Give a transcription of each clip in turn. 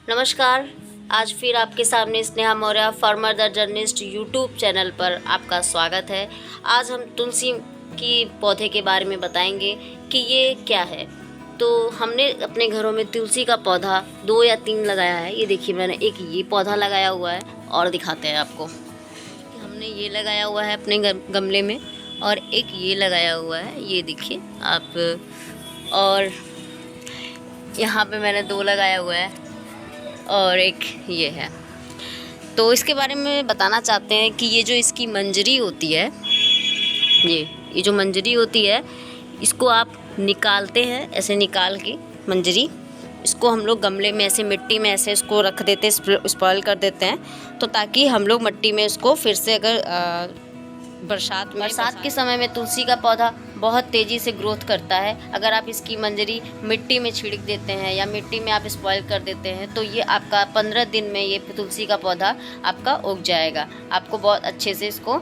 नमस्कार। आज फिर आपके सामने Sneha Maurya farmer the journalist YouTube channel पर आपका स्वागत है। आज हम तुलसी की पौधे के बारे में बताएंगे कि ये क्या है। तो हमने अपने घरों में तुलसी का पौधा 2 या 3 लगाया है। ये देखिए, मैंने एक ये पौधा लगाया हुआ है और दिखाते हैं आपको। हमने ये लगाया हुआ है अपने गमले में और एक ये लगाया हुआ है, ये देखिए आप। और यहाँ पे मैंने 2 लगाया हुआ है और एक ये है। तो इसके बारे में बताना चाहते हैं कि ये जो इसकी मंजरी होती है, ये जो मंजरी होती है, इसको आप निकालते हैं। ऐसे निकाल के मंजरी, इसको हम लोग गमले में ऐसे मिट्टी में ऐसे इसको रख देते हैं, स्पॉइल कर देते हैं। तो ताकि हम लोग मिट्टी में इसको फिर से अगर बरसात के समय में तुलसी का पौधा बहुत तेज़ी से ग्रोथ करता है। अगर आप इसकी मंजरी मिट्टी में छिड़क देते हैं या मिट्टी में आप स्पॉइल कर देते हैं तो ये आपका 15 दिन में ये तुलसी का पौधा आपका उग जाएगा। आपको बहुत अच्छे से इसको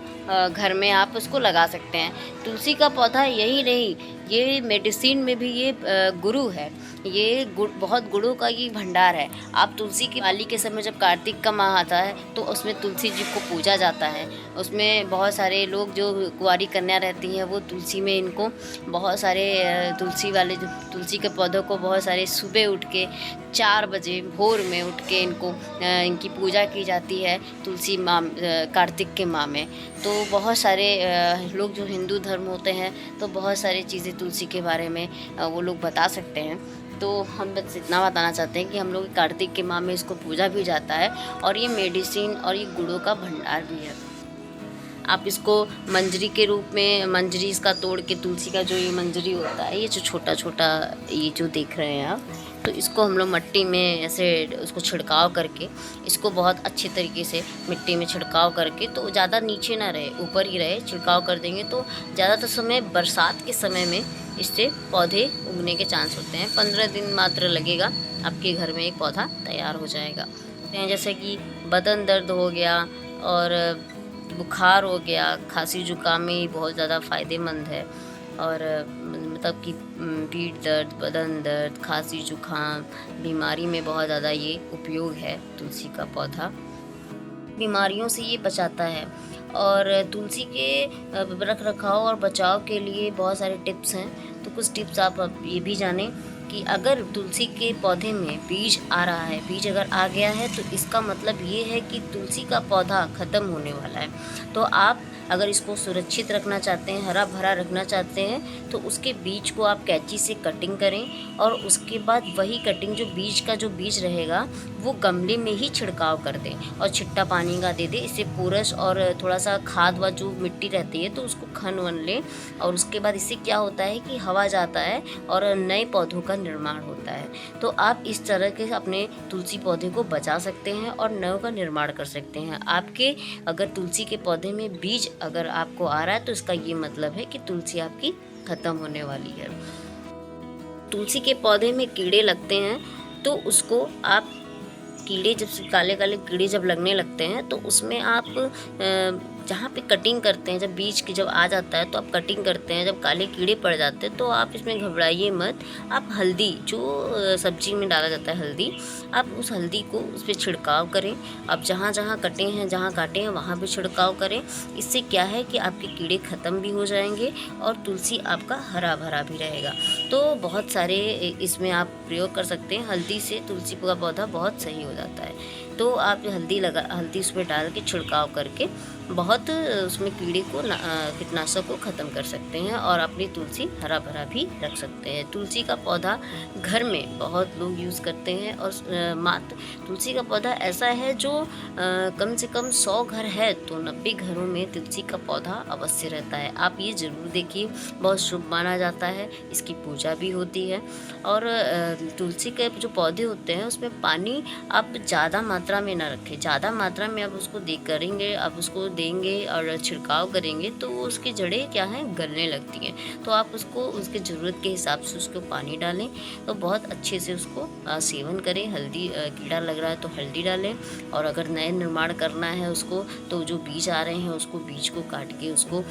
घर में आप उसको लगा सकते हैं। तुलसी का पौधा यही नहीं, ये मेडिसिन में भी ये गुरु है। ये बहुत गुणों का ये भंडार है। आप तुलसी की दिवाली के समय जब कार्तिक का माह आता है तो उसमें तुलसी जी को पूजा जाता है। उसमें बहुत सारे लोग जो कुंवारी कन्या रहती हैं वो तुलसी में इनको बहुत सारे तुलसी के पौधों को बहुत सारे सुबह उठ के 4 बजे भोर में उठ के इनकी पूजा की जाती है तुलसी माँ कार्तिक के माह में। तो बहुत सारे लोग जो हिंदू धर्म होते हैं तो बहुत सारी चीज़ें तुलसी के बारे में वो लोग बता सकते हैं। तो हम बस इतना बताना चाहते हैं कि हम लोग कार्तिक के माह में इसको पूजा भी जाता है और ये मेडिसिन और ये गुणों का भंडार भी है। आप इसको मंजरी के रूप में, मंजरी इसका तोड़ के, तुलसी का जो ये मंजरी होता है, ये जो छोटा छोटा ये जो देख रहे हैं आप, तो इसको हम लोग मिट्टी में ऐसे उसको छिड़काव करके, इसको बहुत अच्छे तरीके से मिट्टी में छिड़काव करके, तो ज़्यादा नीचे ना रहे, ऊपर ही रहे, छिड़काव कर देंगे तो ज़्यादातर समय बरसात के समय में इससे पौधे उगने के चांस होते हैं। 15 दिन मात्र लगेगा, आपके घर में एक पौधा तैयार हो जाएगा। जैसे कि बदन दर्द हो गया और बुखार हो गया, खांसी जुकाम में बहुत ज़्यादा फ़ायदेमंद है। और मतलब कि पीठ दर्द, बदन दर्द, खांसी जुकाम बीमारी में बहुत ज़्यादा ये उपयोग है। तुलसी का पौधा बीमारियों से ये बचाता है। और तुलसी के रख रखाव और बचाव के लिए बहुत सारे टिप्स हैं। तो कुछ टिप्स आप अब ये भी जानें कि अगर तुलसी के पौधे में बीज आ रहा है, बीज अगर आ गया है तो इसका मतलब ये है कि तुलसी का पौधा ख़त्म होने वाला है। तो आप अगर इसको सुरक्षित रखना चाहते हैं, हरा भरा रखना चाहते हैं, तो उसके बीज को आप कैंची से कटिंग करें और उसके बाद वही कटिंग जो बीज रहेगा वो गमले में ही छिड़काव कर दें और छिट्टा पानी का दे दें। इससे पूरस और थोड़ा सा खाद व जो मिट्टी रहती है तो उसको खन वन लें। और उसके बाद इससे क्या होता है कि हवा जाता है और नए पौधों का निर्माण होता है। तो आप इस तरह के अपने तुलसी पौधे को बचा सकते हैं और नए का निर्माण कर सकते हैं। आपके अगर तुलसी के पौधे में बीज अगर आपको आ रहा है तो इसका ये मतलब है कि तुलसी आपकी ख़त्म होने वाली है। तुलसी के पौधे में कीड़े लगते हैं तो उसको आप कीड़े जब काले काले कीड़े जब लगने लगते हैं तो उसमें आप जहाँ पे कटिंग करते हैं, जब बीज की जब आ जाता है तो आप कटिंग करते हैं, जब काले कीड़े पड़ जाते हैं तो आप इसमें घबराइए मत। आप हल्दी जो सब्जी में डाला जाता है हल्दी, आप उस हल्दी को उस पर छिड़काव करें। आप जहाँ जहाँ काटे हैं वहाँ पे छिड़काव करें। इससे क्या है कि आपके कीड़े ख़त्म भी हो जाएंगे और तुलसी आपका हरा भरा भी रहेगा। तो बहुत सारे इसमें आप प्रयोग कर सकते हैं। हल्दी से तुलसी का पौधा बहुत सही हो जाता है। तो आप हल्दी उसमें डाल के छिड़काव करके बहुत उसमें कीड़े को कीटनाशक को ख़त्म कर सकते हैं और अपनी तुलसी हरा भरा भी रख सकते हैं। तुलसी का पौधा घर में बहुत लोग यूज़ करते हैं और तुलसी का पौधा ऐसा है जो कम से कम 100 घर है तो 90 घरों में तुलसी का पौधा अवश्य रहता है। आप ये ज़रूर देखिए, बहुत शुभ माना जाता है, इसकी पूजा भी होती है। और तुलसी के जो पौधे होते हैं उसमें पानी आप ज़्यादा मात्रा में ना रखें। ज़्यादा मात्रा में आप उसको आप उसको देंगे और छिड़काव करेंगे तो उसकी जड़ें क्या हैं, गलने लगती हैं। तो आप उसको उसके ज़रूरत के हिसाब से उसको पानी डालें तो बहुत अच्छे से उसको सेवन करें। हल्दी कीड़ा लग रहा है तो हल्दी डालें। और अगर नए निर्माण करना है उसको तो जो बीज आ रहे हैं उसको बीज को काट के उसको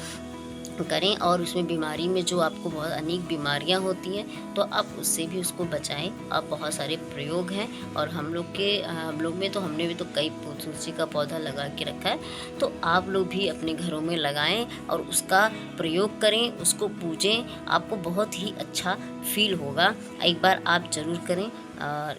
करें और उसमें बीमारी में जो आपको बहुत अनेक बीमारियां होती हैं तो आप उससे भी उसको बचाएं। अब बहुत सारे प्रयोग हैं और हम लोग में तो हमने भी तो कई तुलसी का पौधा लगा के रखा है, तो आप लोग भी अपने घरों में लगाएं और उसका प्रयोग करें, उसको पूजें। आपको बहुत ही अच्छा फील होगा, एक बार आप ज़रूर करें। और